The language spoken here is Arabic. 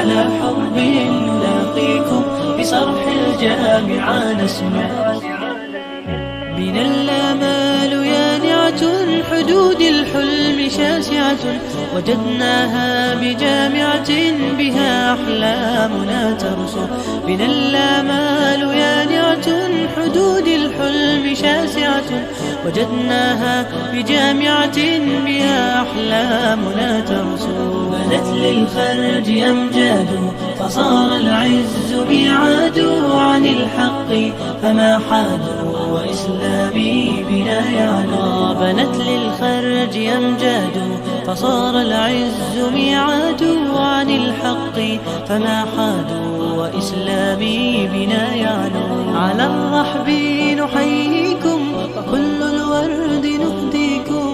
على حب نلاقيكم بصرح الجامعة نسمع. بنا الآمال يانعة حدود الحلم شاسعة، وجدناها بجامعة بها أحلامنا ترسو. بنا الآمال يانعة حدود الحلم شاسعة، وجدناها بجامعة بها أحلامنا ترسو. بنت للخرج أمجاد فصار العز ميعاد، عن الحق فما حادوا وإسلامي بنا يعلو. بنت للخرج أمجاد فصار العز ميعاد، عن الحق فما حادوا وإسلامي بنا يعلو. على الرحب نحييكم وكل الورد نهدي